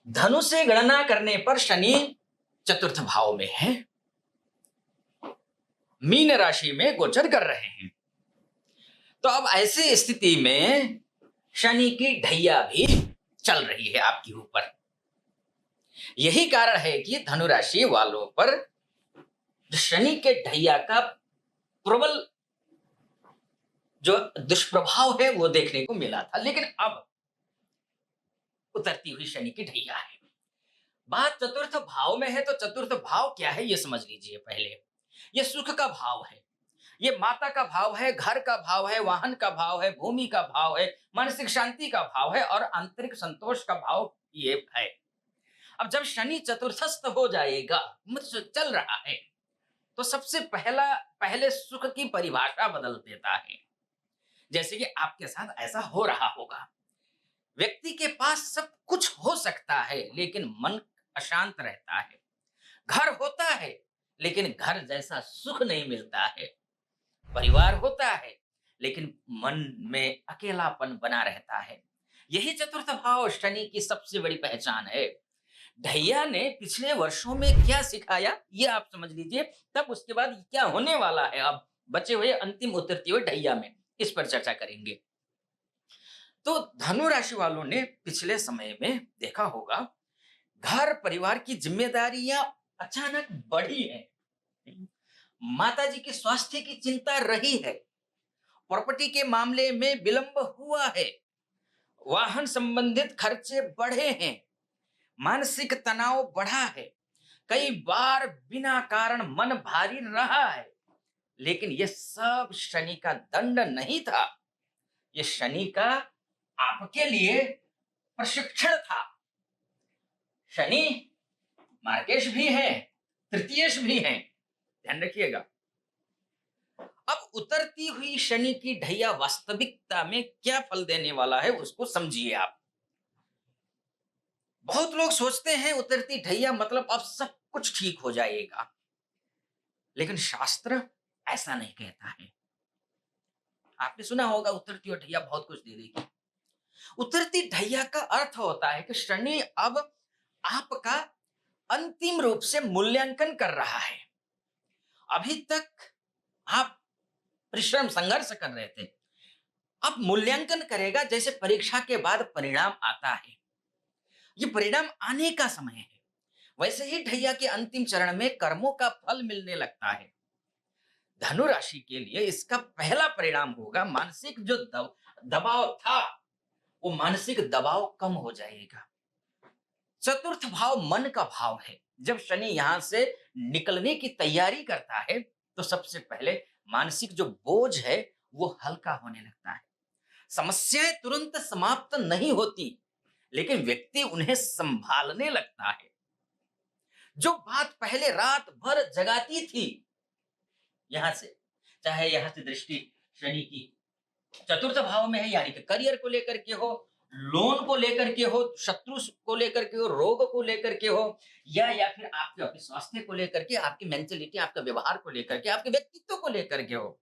धनु से गणना करने पर शनि चतुर्थ भाव में है, मीन राशि में गोचर कर रहे हैं। तो अब ऐसी स्थिति में शनि की ढैया भी चल रही है आपके ऊपर। यही कारण है कि धनु राशि वालों पर शनि के ढैया का प्रबल जो दुष्प्रभाव है वो देखने को मिला था, लेकिन अब उतरती हुई शनि की ढैया है। बात चतुर्थ भाव में है, तो चतुर्थ भाव क्या है ये समझ लीजिए पहले। ये सुख का भाव है, ये माता का भाव है, घर का भाव है, वाहन का भाव है, भूमि का भाव है, मानसिक शांति का भाव है और आंतरिक संतोष का भाव ये है। अब जब शनि चतुर्थस्थ हो जाएगा, मतलब चल रहा है, तो सबसे पहले सुख की परिभाषा बदल देता है। जैसे कि आपके साथ ऐसा हो रहा होगा, व्यक्ति के पास सब कुछ हो सकता है लेकिन मन अशांत रहता है, घर होता है लेकिन घर जैसा सुख नहीं मिलता है, परिवार होता है लेकिन मन में अकेलापन बना रहता है। यही चतुर्थ भाव शनि की सबसे बड़ी पहचान है। ढैया ने पिछले वर्षों में क्या सिखाया ये आप समझ लीजिए, तब उसके बाद क्या होने वाला है अब बचे हुए अंतिम उतरती हुई ढैया में, इस पर चर्चा करेंगे। तो धनु राशि वालों ने पिछले समय में देखा होगा, घर परिवार की जिम्मेदारियां अचानक बढ़ी है, माता जी के स्वास्थ्य की चिंता रही है, प्रॉपर्टी के मामले में विलंब हुआ है, वाहन संबंधित खर्चे बढ़े हैं, मानसिक तनाव बढ़ा है, कई बार बिना कारण मन भारी रहा है। लेकिन यह सब शनि का दंड नहीं था, यह शनि का आपके लिए प्रशिक्षण था। शनि मार्केश भी है, तृतीयेश भी है, ध्यान रखिएगा। अब उतरती हुई शनि की ढैया वास्तविकता में क्या फल देने वाला है उसको समझिए आप। बहुत लोग सोचते हैं उतरती ढैया मतलब अब सब कुछ ठीक हो जाएगा, लेकिन शास्त्र ऐसा नहीं कहता है। आपने सुना होगा उतरती हुई ढैया बहुत कुछ दे देगी। उतरती ढैया का अर्थ होता है कि शनि अब आपका अंतिम रूप से मूल्यांकन कर रहा है। अभी तक आप परिश्रम संघर्ष कर रहे थे, अब मूल्यांकन करेगा। जैसे परीक्षा के बाद परिणाम आता है, ये परिणाम आने का समय है, वैसे ही ढैया के अंतिम चरण में कर्मों का फल मिलने लगता है। धनु राशि के लिए इसका पहला परिणाम होगा, मानसिक जो दबाव था वो मानसिक दबाव कम हो जाएगा। चतुर्थ भाव मन का भाव है, जब शनि यहां से निकलने की तैयारी करता है तो सबसे पहले मानसिक जो बोझ है वो हल्का होने लगता है। समस्याएं तुरंत समाप्त नहीं होती, लेकिन व्यक्ति उन्हें संभालने लगता है। जो बात पहले रात भर जगाती थी, यहां से चाहे यहां से दृष्टि शनि की चतुर्थ भाव में है, यानी कि करियर को लेकर के हो, लोन को लेकर के हो, शत्रु को लेकर के हो, रोग को लेकर के हो, या फिर आपके स्वास्थ्य को लेकर के, आपकी मेंटलिटी, आपका व्यवहार को लेकर के, आपके व्यक्तित्व को लेकर के हो,